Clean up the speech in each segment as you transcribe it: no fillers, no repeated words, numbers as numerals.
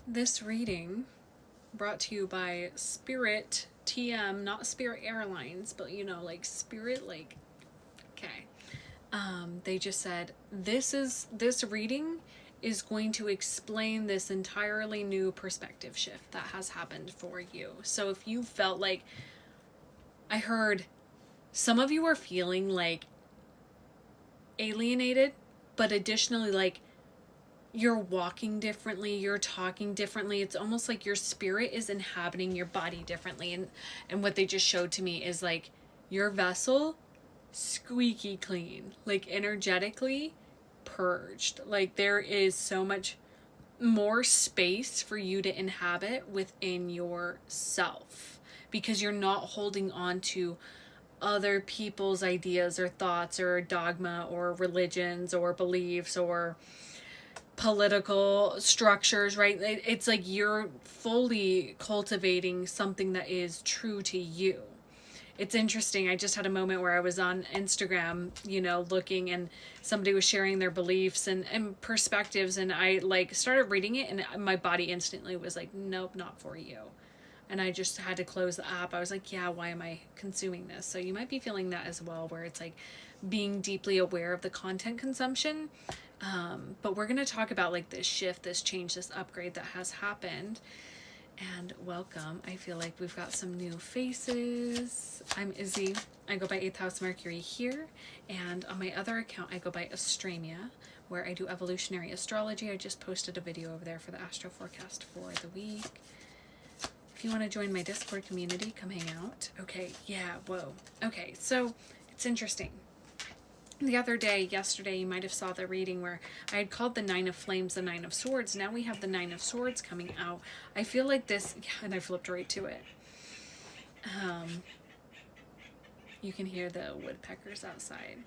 This reading brought to you by Spirit TM, not Spirit Airlines, but you know, like Spirit, like, okay. They just said, this reading is going to explain this entirely new perspective shift that has happened for you. So if you felt like, I heard some of you are feeling like alienated, but additionally like you're walking differently, you're talking differently. It's almost like your spirit is inhabiting your body differently. And what they just showed to me is like your vessel squeaky clean, like energetically purged. Like there is so much more space for you to inhabit within yourself because you're not holding on to other people's ideas or thoughts or dogma or religions or beliefs or political structures, right? It's like you're fully cultivating something that is true to you. It's interesting. I just had a moment where I was on Instagram, you know, looking, and somebody was sharing their beliefs and perspectives, and I like started reading it, and my body instantly was like, nope, not for you. And I just had to close the app. I was like, yeah, why am I consuming this? So you might be feeling that as well, where it's like being deeply aware of the content consumption. But we're going to talk about like this shift, this change, this upgrade that has happened. And welcome. I feel like we've got some new faces. I'm Izzy. I go by 8th House Mercury here. And on my other account, I go by Astrania, where I do evolutionary astrology. I just posted a video over there for the astro forecast for the week. If you want to join my Discord community, come hang out. Okay, yeah, whoa. Okay, so it's interesting. The other day, yesterday, you might have saw the reading where I had called the Nine of Flames the Nine of Swords. Now we have the Nine of Swords coming out. I feel like this, yeah, and I flipped right to it. You can hear the woodpeckers outside.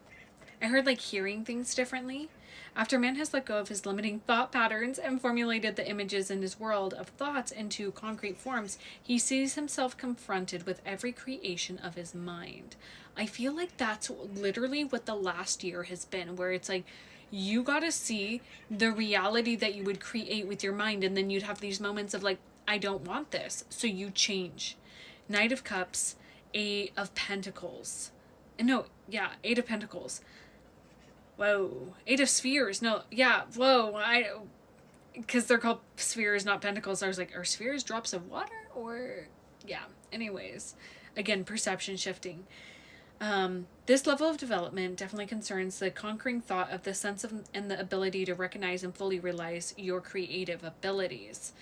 I heard like hearing things differently. After man has let go of his limiting thought patterns and formulated the images in his world of thoughts into concrete forms, he sees himself confronted with every creation of his mind. I feel like that's literally what the last year has been, where it's like you got to see the reality that you would create with your mind, and then you'd have these moments of like, I don't want this, so you change. Knight of Cups, Eight of Pentacles. No, yeah, Eight of Pentacles. Whoa. Eight of Spheres. No, yeah, whoa. Because they're called spheres, not pentacles. I was like, are spheres drops of water? Or, yeah. Anyways, again, perception shifting. This level of development definitely concerns the conquering thought of the sense of and the ability to recognize and fully realize your creative abilities.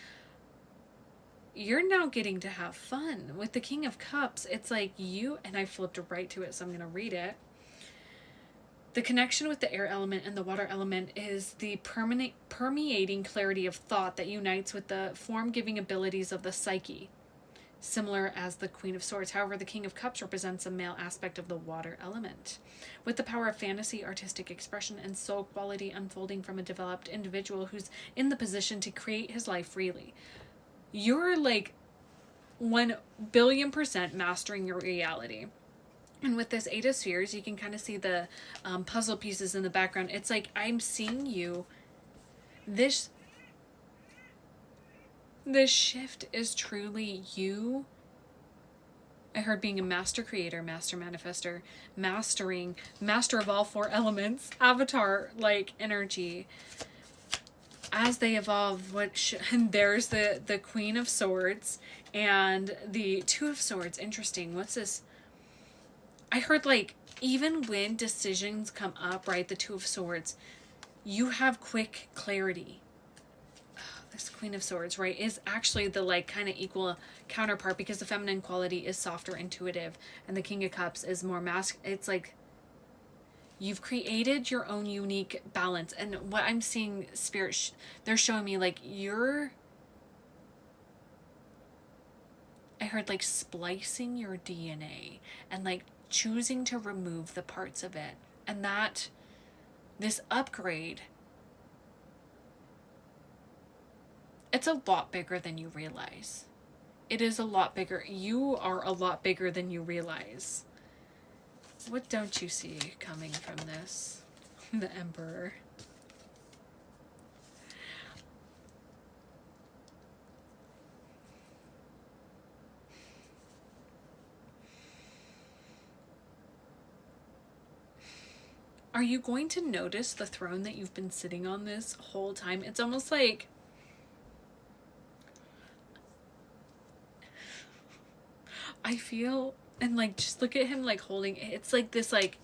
You're now getting to have fun. With the King of Cups, it's like you, and I flipped right to it, so I'm going to read it. The connection with the air element and the water element is the permeating clarity of thought that unites with the form-giving abilities of the psyche, similar as the Queen of Swords. However, the King of Cups represents a male aspect of the water element, with the power of fantasy, artistic expression, and soul quality unfolding from a developed individual who's in the position to create his life freely. You're like 1,000,000,000% mastering your reality. And with this Eight of Spheres, you can kind of see the puzzle pieces in the background. It's like I'm seeing you. This shift is truly you. I heard being a master creator, master manifester, master of all four elements, avatar like energy. As they evolve, and there's the Queen of Swords and the Two of Swords. Interesting. What's this? I heard like even when decisions come up, right, the Two of Swords, you have quick clarity. This Queen of Swords, right, is actually the like kind of equal counterpart, because the feminine quality is softer, intuitive, and the King of Cups is more it's like you've created your own unique balance. And what I'm seeing, Spirit, they're showing me like I heard like splicing your DNA and like choosing to remove the parts of it, and that this upgrade, it's a lot bigger than you realize. It is a lot bigger. You are a lot bigger than you realize. What don't you see coming from this? The Emperor. are you going to notice the throne that you've been sitting on this whole time? It's almost like, I feel, and like, just look at him like holding, it's like this, like,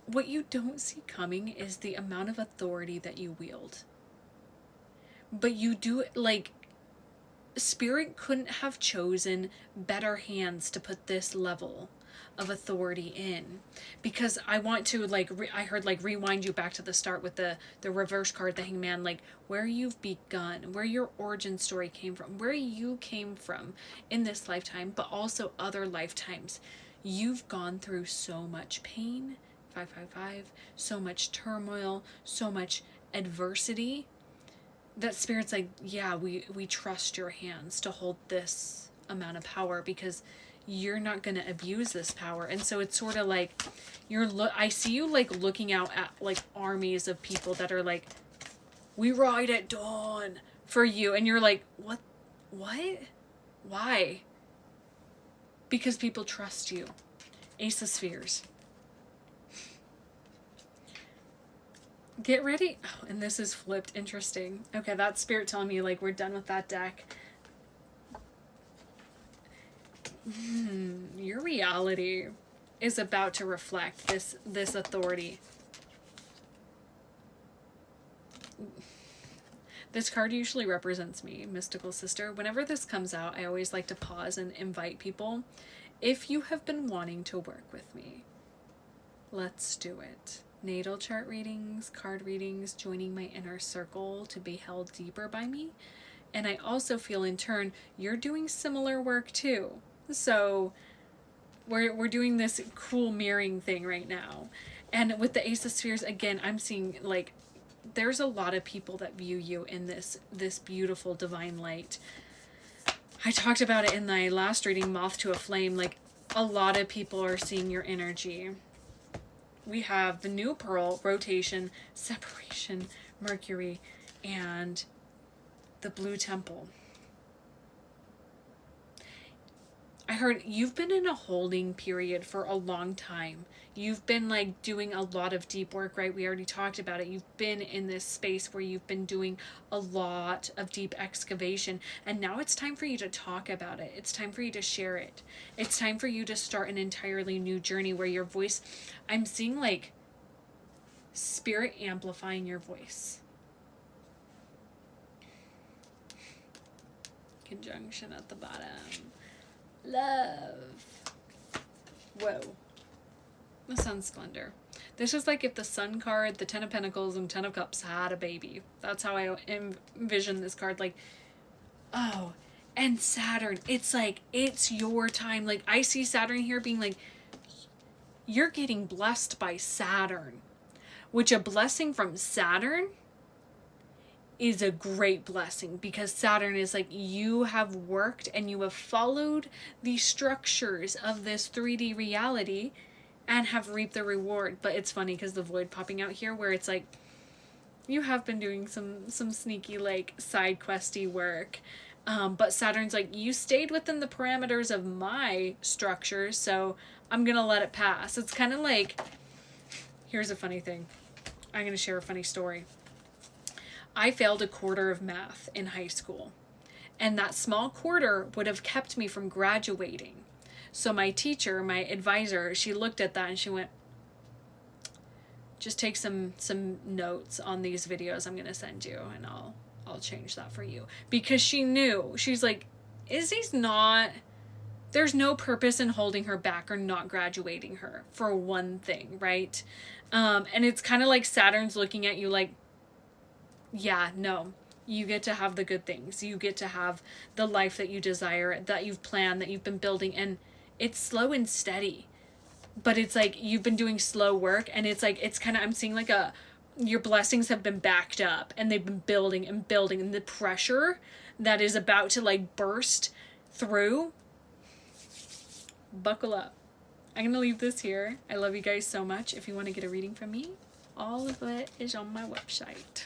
what you don't see coming is the amount of authority that you wield. But you do it, like, Spirit couldn't have chosen better hands to put this level of authority in, because I want to, like, I heard, like, rewind you back to the start with the reverse card, the Hangman, like, where you've begun, where your origin story came from, where you came from in this lifetime, but also other lifetimes. You've gone through so much pain, 555, so much turmoil, so much adversity, that Spirit's like, yeah, we trust your hands to hold this amount of power, because you're not going to abuse this power. And so it's sort of like, I see you, like, looking out at, like, armies of people that are like, we ride at dawn for you. And you're like, what? Why? Because people trust you. Ace of Spheres. Get ready. Oh, and this is flipped. Interesting. Okay, that's Spirit telling me, like, we're done with that deck. Your reality is about to reflect this authority. This card usually represents me, Mystical Sister. Whenever this comes out, I always like to pause and invite people. If you have been wanting to work with me, let's do it. Natal chart readings, card readings, joining my inner circle to be held deeper by me. And I also feel, in turn, you're doing similar work too. So we're doing this cool mirroring thing right now. And with the Ace of Spheres, again, I'm seeing, like, there's a lot of people that view you in this beautiful divine light. I talked about it in my last reading, Moth to a Flame. Like, a lot of people are seeing your energy. We have the new pearl, rotation, separation, Mercury, and the blue temple. I heard you've been in a holding period for a long time. You've been, like, doing a lot of deep work, right? We already talked about it. You've been in this space where you've been doing a lot of deep excavation, and now it's time for you to talk about it. It's time for you to share it. It's time for you to start an entirely new journey where your voice, I'm seeing, like, Spirit amplifying your voice. Conjunction at the bottom. Love. Whoa. The Sun Splendor. This is like if the Sun card, the Ten of Pentacles, and Ten of Cups had a baby. That's how I envision this card. Like, oh, and Saturn. It's like, it's your time. Like, I see Saturn here being like, you're getting blessed by Saturn. Which, a blessing from Saturn is a great blessing, because Saturn is like, you have worked and you have followed the structures of this 3D reality and have reaped the reward. But it's funny because the void popping out here, where it's like, you have been doing some sneaky, like, side questy work, but Saturn's like, you stayed within the parameters of my structure, so I'm gonna let it pass. It's kind of like, here's a funny thing. I'm gonna share a funny story. I failed a quarter of math in high school, and that small quarter would have kept me from graduating. So my teacher, my advisor, she looked at that and she went, just take some notes on these videos I'm going to send you, and I'll change that for you. Because she knew, she's like, Izzy's not, there's no purpose in holding her back or not graduating her, for one thing, right? And it's kind of like Saturn's looking at you like, yeah, no, you get to have the good things. You get to have the life that you desire, that you've planned, that you've been building. And it's slow and steady, but it's like, you've been doing slow work, and it's like, it's kind of, I'm seeing like your blessings have been backed up and they've been building and building, and the pressure that is about to, like, burst through, buckle up. I'm going to leave this here. I love you guys so much. If you want to get a reading from me, all of it is on my website.